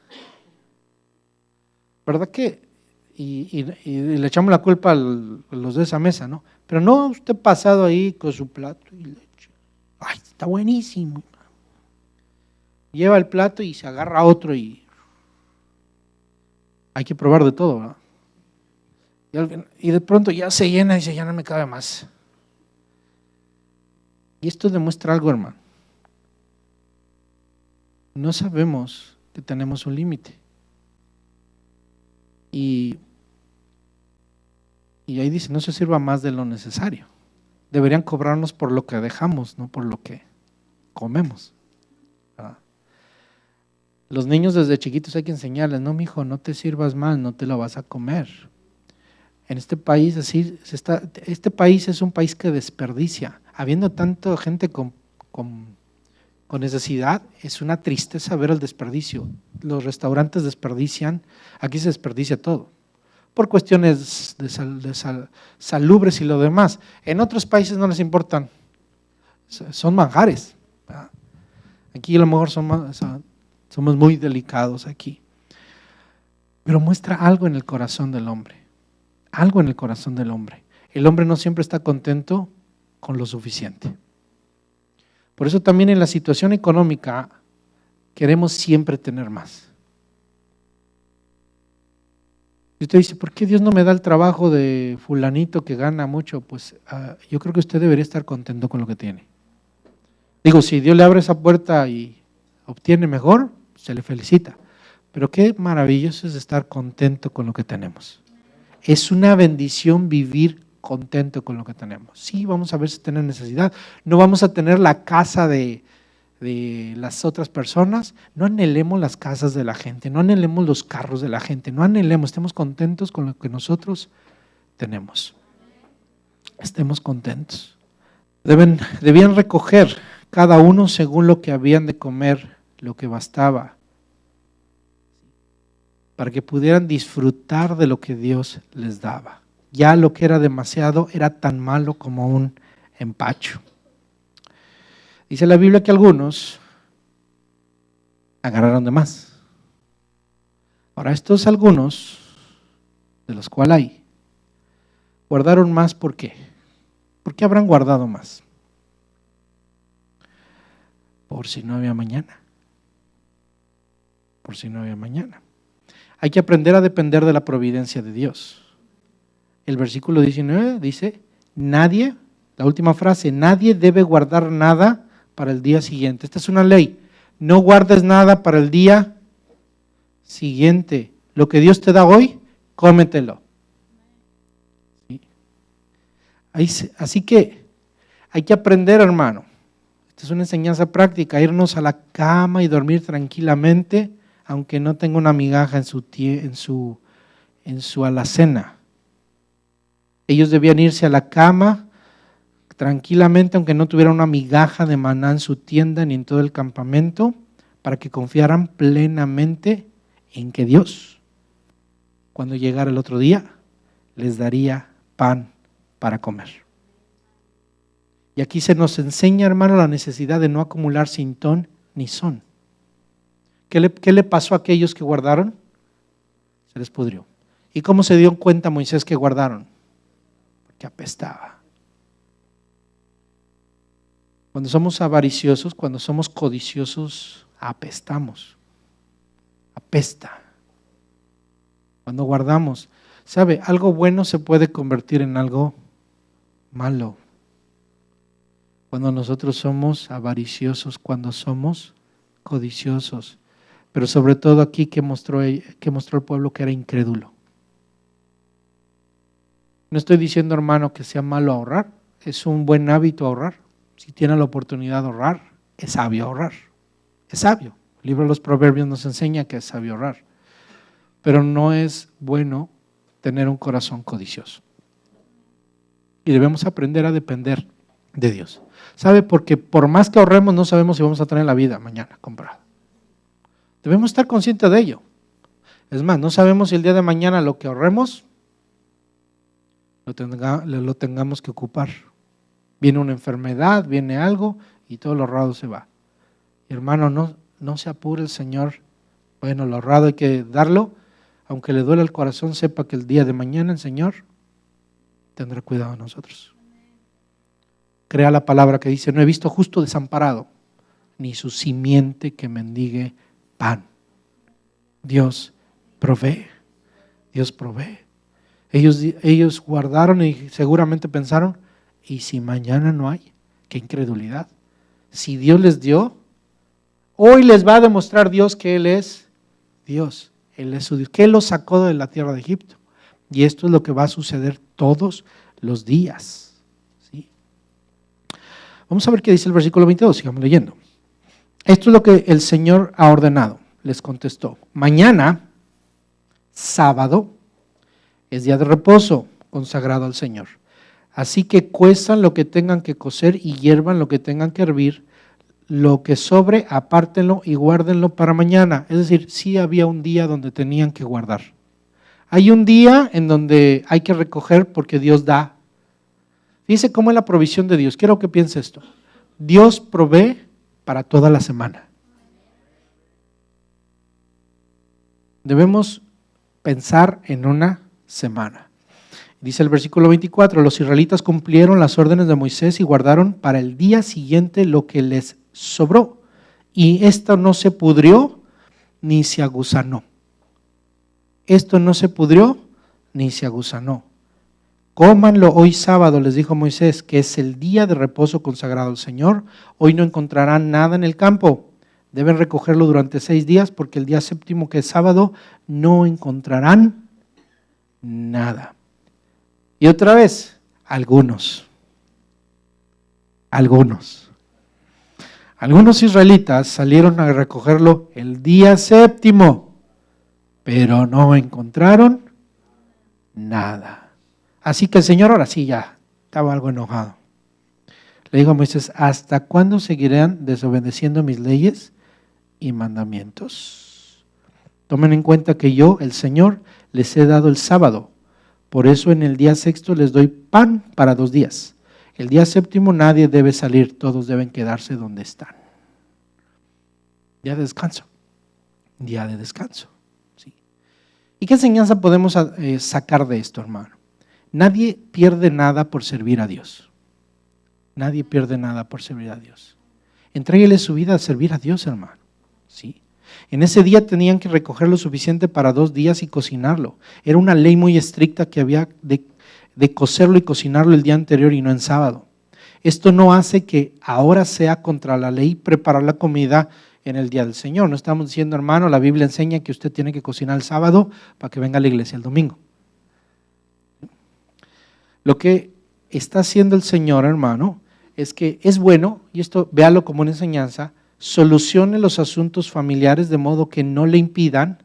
¿Verdad que? Y le echamos la culpa a los de esa mesa, ¿no? Pero no ha usted pasado ahí con su plato y le echa, ¡ay, está buenísimo! Lleva el plato y se agarra otro y hay que probar de todo, ¿verdad? Y de pronto ya se llena y dice, ya no me cabe más. Y esto demuestra algo, hermano. No sabemos que tenemos un límite. Y ahí dice, no se sirva más de lo necesario. Deberían cobrarnos por lo que dejamos, no por lo que comemos. ¿Verdad? Los niños desde chiquitos hay que enseñarles, no, mijo, no te sirvas más, no te lo vas a comer. En este país este país es un país que desperdicia. Habiendo tanta gente con necesidad, es una tristeza ver el desperdicio. Los restaurantes desperdician, aquí se desperdicia todo, por cuestiones de salubres y lo demás. En otros países no les importan, son manjares. ¿Verdad? Aquí a lo mejor somos muy delicados aquí. Pero muestra algo en el corazón del hombre, algo en el corazón del hombre. El hombre no siempre está contento con lo suficiente. Por eso también en la situación económica queremos siempre tener más. Y usted dice, ¿por qué Dios no me da el trabajo de fulanito que gana mucho? Pues yo creo que usted debería estar contento con lo que tiene. Digo, si Dios le abre esa puerta y obtiene mejor, se le felicita. Pero qué maravilloso es estar contento con lo que tenemos. Es una bendición vivir contento con lo que tenemos. Sí, vamos a ver si tenemos necesidad. No vamos a tener la casa de las otras personas. No anhelemos las casas de la gente, no anhelemos los carros de la gente, no anhelemos, estemos contentos con lo que nosotros tenemos. Estemos contentos. Debían recoger cada uno según lo que habían de comer, lo que bastaba, para que pudieran disfrutar de lo que Dios les daba. Ya lo que era demasiado era tan malo como un empacho. Dice la Biblia que algunos agarraron de más. Ahora, estos algunos, de los cuales hay, guardaron más. ¿Por qué? ¿Por qué habrán guardado más? Por si no había mañana. Por si no había mañana. Hay que aprender a depender de la providencia de Dios. El versículo 19 dice, nadie, la última frase, nadie debe guardar nada para el día siguiente. Esta es una ley. No guardes nada para el día siguiente. Lo que Dios te da hoy, cómetelo. ¿Sí? Así que hay que aprender, hermano. Esta es una enseñanza práctica, irnos a la cama y dormir tranquilamente, aunque no tenga una migaja en su alacena. Ellos debían irse a la cama tranquilamente, aunque no tuvieran una migaja de maná en su tienda ni en todo el campamento, para que confiaran plenamente en que Dios, cuando llegara el otro día, les daría pan para comer. Y aquí se nos enseña, hermano, la necesidad de no acumular sin ton ni son. ¿Qué le pasó a aquellos que guardaron? Se les pudrió. ¿Y cómo se dio cuenta Moisés que guardaron? Porque apestaba. Cuando somos avariciosos, cuando somos codiciosos, apestamos. Apesta. Cuando guardamos, ¿sabe? Algo bueno se puede convertir en algo malo. Cuando nosotros somos avariciosos, cuando somos codiciosos. Pero sobre todo aquí que mostró el pueblo que era incrédulo. No estoy diciendo, hermano, que sea malo ahorrar. Es un buen hábito ahorrar. Si tiene la oportunidad de ahorrar, es sabio ahorrar. Es sabio. El libro de los Proverbios nos enseña que es sabio ahorrar. Pero no es bueno tener un corazón codicioso. Y debemos aprender a depender de Dios. ¿Sabe? Porque por más que ahorremos, no sabemos si vamos a tener la vida mañana comprada. Debemos estar conscientes de ello. Es más, no sabemos si el día de mañana lo que ahorremos lo tengamos que ocupar. Viene una enfermedad, viene algo y todo lo ahorrado se va. Y hermano, no se apure el Señor. Bueno, lo ahorrado hay que darlo. Aunque le duele el corazón, sepa que el día de mañana el Señor tendrá cuidado de nosotros. Crea la palabra que dice, no he visto justo desamparado, ni su simiente que mendigue pan. Dios provee. Dios provee. Ellos guardaron y seguramente pensaron, ¿y si mañana no hay? ¡Qué incredulidad! Si Dios les dio, hoy les va a demostrar Dios que Él es Dios. Él es su Dios, que Él los sacó de la tierra de Egipto. Y esto es lo que va a suceder todos los días. ¿Sí? Vamos a ver qué dice el versículo 22, sigamos leyendo. Esto es lo que el Señor ha ordenado. Les contestó, mañana, sábado, es día de reposo consagrado al Señor. Así que cuezan lo que tengan que cocer y hiervan lo que tengan que hervir. Lo que sobre, apártenlo y guárdenlo para mañana. Es decir, sí había un día donde tenían que guardar. Hay un día en donde hay que recoger porque Dios da. Fíjense cómo es la provisión de Dios. Quiero que piense esto. Dios provee para toda la semana. Debemos pensar en una semana. Dice el versículo 24, los israelitas cumplieron las órdenes de Moisés y guardaron para el día siguiente lo que les sobró. Y esto no se pudrió ni se agusanó. Esto no se pudrió ni se agusanó. Cómanlo hoy sábado, les dijo Moisés, que es el día de reposo consagrado al Señor. Hoy no encontrarán nada en el campo. Deben recogerlo durante 6 días porque el día séptimo, que es sábado, no encontrarán nada. Y otra vez, algunos israelitas salieron a recogerlo el día séptimo, pero no encontraron nada. Así que el Señor ahora sí ya estaba algo enojado. Le dijo a Moisés, ¿hasta cuándo seguirán desobedeciendo mis leyes y mandamientos? Tomen en cuenta que yo, el Señor, les he dado el sábado. Por eso en el día sexto les doy pan para 2 días. El día séptimo nadie debe salir, todos deben quedarse donde están. Día de descanso. Día de descanso. ¿Sí? ¿Y qué enseñanza podemos sacar de esto, hermano? Nadie pierde nada por servir a Dios. Nadie pierde nada por servir a Dios. Entréguele su vida a servir a Dios, hermano. ¿Sí? En ese día tenían que recoger lo suficiente para 2 días y cocinarlo. Era una ley muy estricta que había de cocerlo y cocinarlo el día anterior y no en sábado. Esto no hace que ahora sea contra la ley preparar la comida en el día del Señor. No estamos diciendo, hermano, la Biblia enseña que usted tiene que cocinar el sábado para que venga a la iglesia el domingo. Lo que está haciendo el Señor, hermano, es que es bueno, y esto véalo como una enseñanza, solucione los asuntos familiares de modo que no le impidan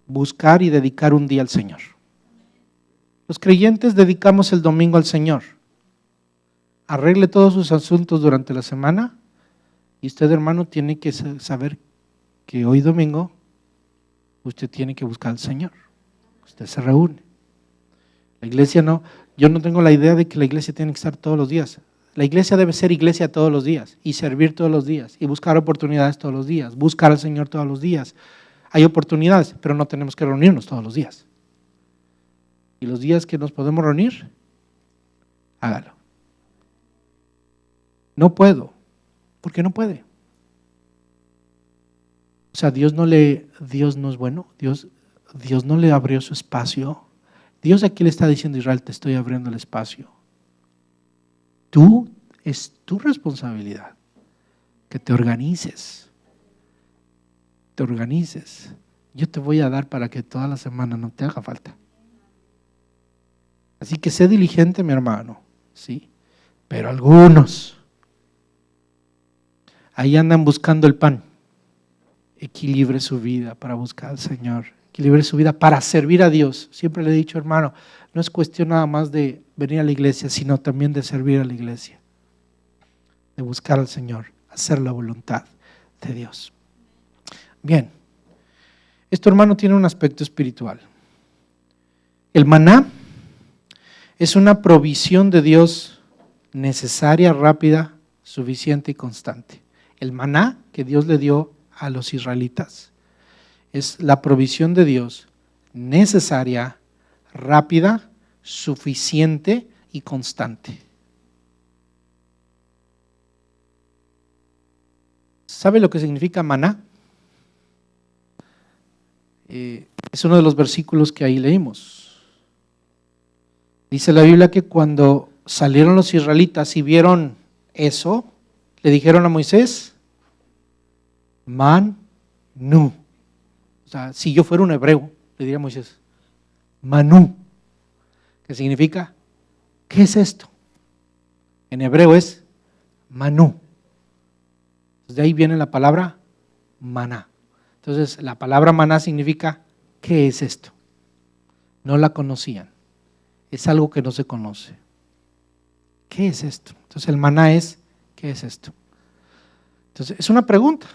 buscar y dedicar un día al Señor. Los creyentes dedicamos el domingo al Señor. Arregle todos sus asuntos durante la semana y usted, hermano, tiene que saber que hoy domingo usted tiene que buscar al Señor. Usted se reúne. La iglesia no, yo no tengo la idea de que la iglesia tiene que estar todos los días. La iglesia debe ser iglesia todos los días y servir todos los días y buscar oportunidades todos los días, buscar al Señor todos los días. Hay oportunidades, pero no tenemos que reunirnos todos los días. Y los días que nos podemos reunir, hágalo. No puedo, porque no puede. O sea, Dios no es bueno, Dios no le abrió su espacio. Dios aquí le está diciendo a Israel, te estoy abriendo el espacio. Es tu responsabilidad que te organices. Te organices. Yo te voy a dar para que toda la semana no te haga falta. Así que sé diligente, mi hermano, ¿sí? Pero algunos ahí andan buscando el pan. Equilibre su vida para buscar al Señor. Equilibre su vida para servir a Dios. Siempre le he dicho, hermano, no es cuestión nada más de venir a la iglesia, sino también de servir a la iglesia. De buscar al Señor, hacer la voluntad de Dios. Bien, esto, hermano, tiene un aspecto espiritual. El maná es una provisión de Dios necesaria, rápida, suficiente y constante. El maná que Dios le dio a los israelitas es la provisión de Dios necesaria, rápida, suficiente y constante. ¿Sabe lo que significa maná? Es uno de los versículos que ahí leímos. Dice la Biblia que cuando salieron los israelitas y vieron eso, le dijeron a Moisés, manú. O sea, si yo fuera un hebreo, le diría a Moisés, manú, que significa, ¿qué es esto? En hebreo es manú. De ahí viene la palabra maná. Entonces, la palabra maná significa, ¿qué es esto? No la conocían. Es algo que no se conoce. ¿Qué es esto? Entonces, el maná es, ¿qué es esto? Entonces, es una pregunta.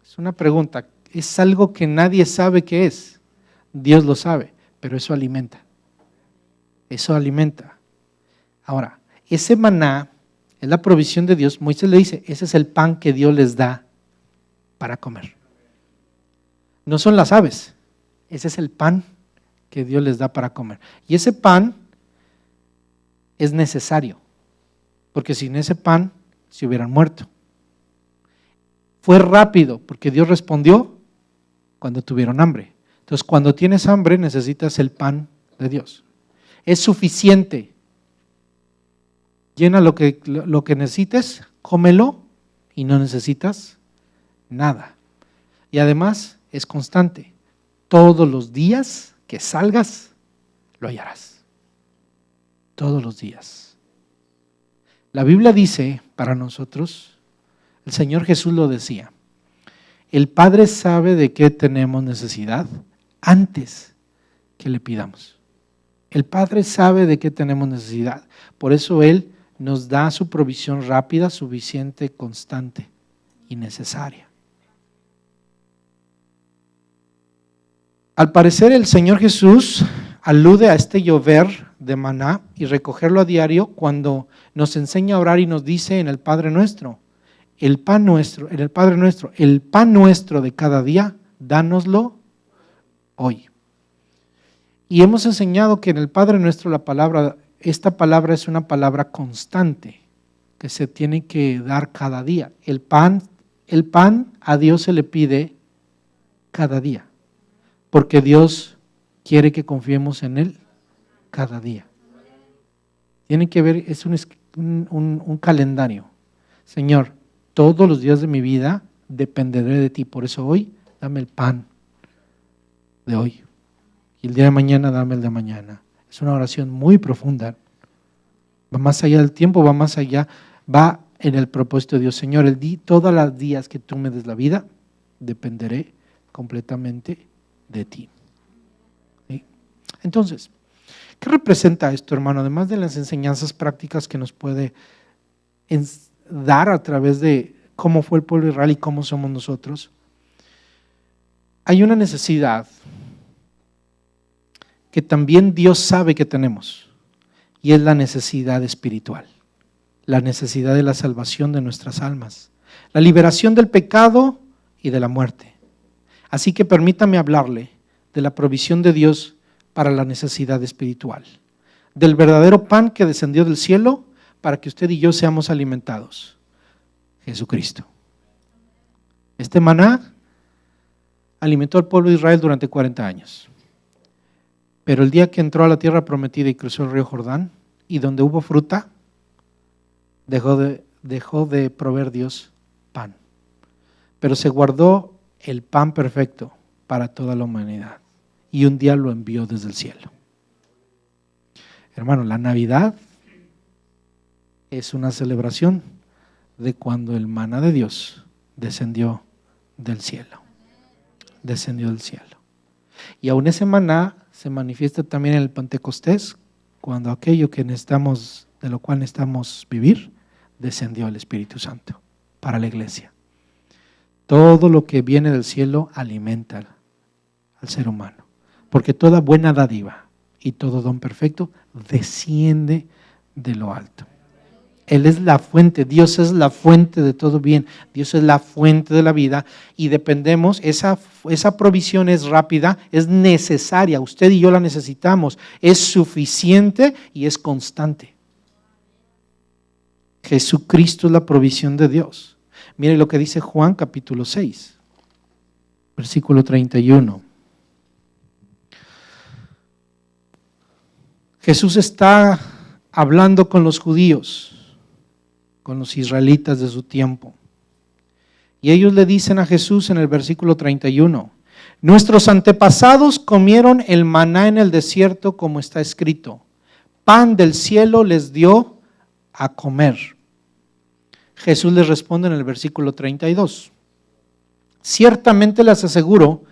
Es una pregunta. Es algo que nadie sabe qué es. Dios lo sabe, pero eso alimenta. Eso alimenta. Ahora, ese maná es la provisión de Dios. Moisés le dice, ese es el pan que Dios les da para comer. No son las aves, ese es el pan que Dios les da para comer. Y ese pan es necesario, porque sin ese pan se hubieran muerto. Fue rápido, porque Dios respondió cuando tuvieron hambre. Entonces, cuando tienes hambre, necesitas el pan de Dios. Es suficiente. Llena lo que necesites, cómelo y no necesitas nada. Y además es constante. Todos los días que salgas, lo hallarás. Todos los días. La Biblia dice para nosotros, el Señor Jesús lo decía, el Padre sabe de qué tenemos necesidad antes que le pidamos. El Padre sabe de qué tenemos necesidad. Por eso Él nos da su provisión rápida, suficiente, constante y necesaria. Al parecer el Señor Jesús alude a este llover de maná y recogerlo a diario cuando nos enseña a orar y nos dice en el Padre Nuestro, el pan nuestro de cada día, dánoslo hoy. Y hemos enseñado que en el Padre Nuestro esta palabra es una palabra constante que se tiene que dar cada día. El pan a Dios se le pide cada día, porque Dios quiere que confiemos en Él cada día. Tiene que ver, es un calendario. Señor, todos los días de mi vida dependeré de ti, por eso hoy dame el pan de hoy. Y el día de mañana dame el de mañana. Es una oración muy profunda. Va más allá del tiempo, va más allá, va en el propósito de Dios. Señor, todos los días que tú me des la vida, dependeré completamente de ti. ¿Sí? Entonces, ¿qué representa esto, hermano? Además de las enseñanzas prácticas que nos puede dar a través de cómo fue el pueblo de Israel y cómo somos nosotros, hay una necesidad que también Dios sabe que tenemos, y es la necesidad espiritual, la necesidad de la salvación de nuestras almas, la liberación del pecado y de la muerte. Así que permítame hablarle de la provisión de Dios para la necesidad espiritual, del verdadero pan que descendió del cielo para que usted y yo seamos alimentados, Jesucristo. Este maná alimentó al pueblo de Israel durante 40 años. Pero el día que entró a la tierra prometida y cruzó el río Jordán, y donde hubo fruta, dejó de proveer Dios pan. Pero se guardó el pan perfecto para toda la humanidad. Y un día lo envió desde el cielo. Hermano, la Navidad es una celebración de cuando el maná de Dios descendió del cielo. Descendió del cielo. Y aún ese maná se manifiesta también en el Pentecostés, cuando aquello que necesitamos, de lo cual necesitamos vivir, descendió el Espíritu Santo para la iglesia. Todo lo que viene del cielo alimenta al ser humano, porque toda buena dádiva y todo don perfecto desciende de lo alto. Él es la fuente, Dios es la fuente de todo bien, Dios es la fuente de la vida y dependemos, esa provisión es rápida, es necesaria, usted y yo la necesitamos, es suficiente y es constante. Jesucristo es la provisión de Dios. Mire lo que dice Juan capítulo 6, versículo 31. Jesús está hablando con los judíos, con los israelitas de su tiempo. Y ellos le dicen a Jesús en el versículo 31, nuestros antepasados comieron el maná en el desierto como está escrito, pan del cielo les dio a comer. Jesús les responde en el versículo 32, ciertamente les aseguro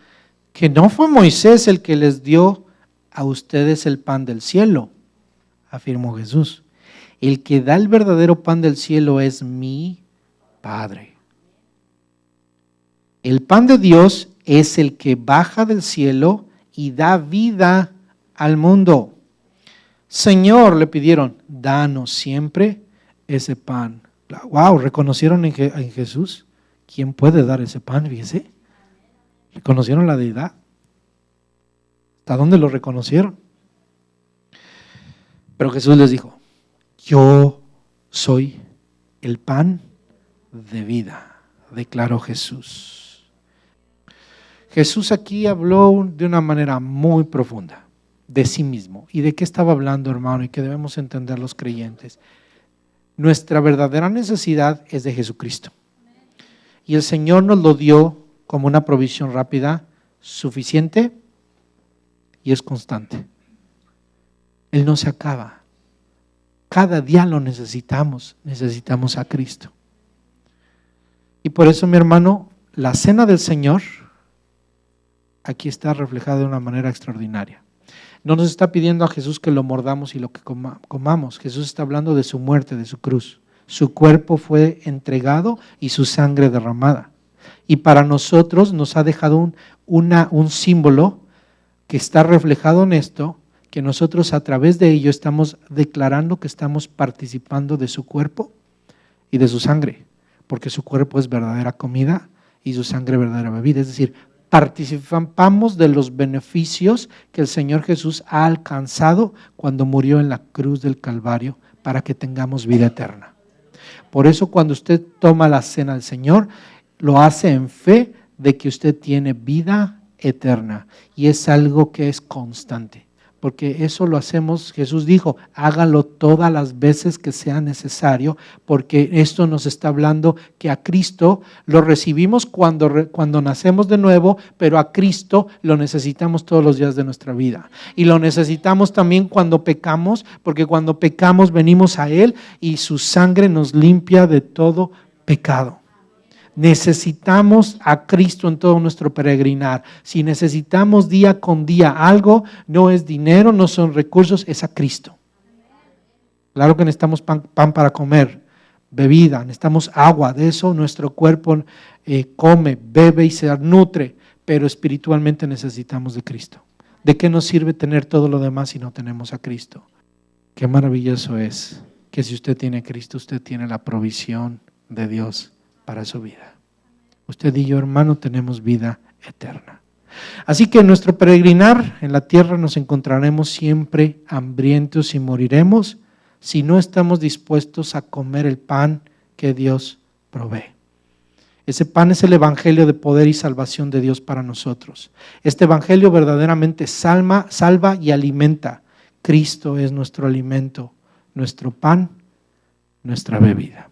que no fue Moisés el que les dio a ustedes el pan del cielo, afirmó Jesús. El que da el verdadero pan del cielo es mi Padre. El pan de Dios es el que baja del cielo y da vida al mundo. Señor, le pidieron, danos siempre ese pan. Wow, ¿reconocieron en Jesús? ¿Quién puede dar ese pan? Fíjese. ¿Reconocieron la deidad? ¿Hasta dónde lo reconocieron? Pero Jesús les dijo, yo soy el pan de vida, declaró Jesús. Jesús aquí habló de una manera muy profunda de sí mismo. ¿Y de qué estaba hablando, hermano? Y que debemos entender los creyentes. Nuestra verdadera necesidad es de Jesucristo. Y el Señor nos lo dio como una provisión rápida, suficiente y es constante. Él no se acaba. Cada día lo necesitamos a Cristo. Y por eso, mi hermano, la cena del Señor aquí está reflejada de una manera extraordinaria. No nos está pidiendo a Jesús que lo mordamos y lo que comamos. Jesús está hablando de su muerte, de su cruz. Su cuerpo fue entregado y su sangre derramada. Y para nosotros nos ha dejado un símbolo que está reflejado en esto, que nosotros a través de ello estamos declarando que estamos participando de su cuerpo y de su sangre, porque su cuerpo es verdadera comida y su sangre verdadera bebida. Es decir, participamos de los beneficios que el Señor Jesús ha alcanzado cuando murió en la cruz del Calvario para que tengamos vida eterna. Por eso cuando usted toma la cena del Señor, lo hace en fe de que usted tiene vida eterna y es algo que es constante. Porque eso lo hacemos, Jesús dijo, hágalo todas las veces que sea necesario, porque esto nos está hablando que a Cristo lo recibimos cuando nacemos de nuevo, pero a Cristo lo necesitamos todos los días de nuestra vida. Y lo necesitamos también cuando pecamos, porque cuando pecamos venimos a Él y su sangre nos limpia de todo pecado. Necesitamos a Cristo en todo nuestro peregrinar. Si necesitamos día con día algo, no es dinero, no son recursos, es a Cristo. Claro que necesitamos pan para comer, bebida, necesitamos agua, de eso nuestro cuerpo come, bebe y se nutre, pero espiritualmente necesitamos de Cristo. ¿De qué nos sirve tener todo lo demás si no tenemos a Cristo? Qué maravilloso es que si usted tiene a Cristo, usted tiene la provisión de Dios para su vida. Usted y yo, hermano, tenemos vida eterna. Así que en nuestro peregrinar en la tierra nos encontraremos siempre hambrientos y moriremos si no estamos dispuestos a comer el pan que Dios provee. Ese pan es el evangelio de poder y salvación de Dios para nosotros. Este evangelio verdaderamente salva y alimenta. Cristo es nuestro alimento, nuestro pan, nuestra bebida.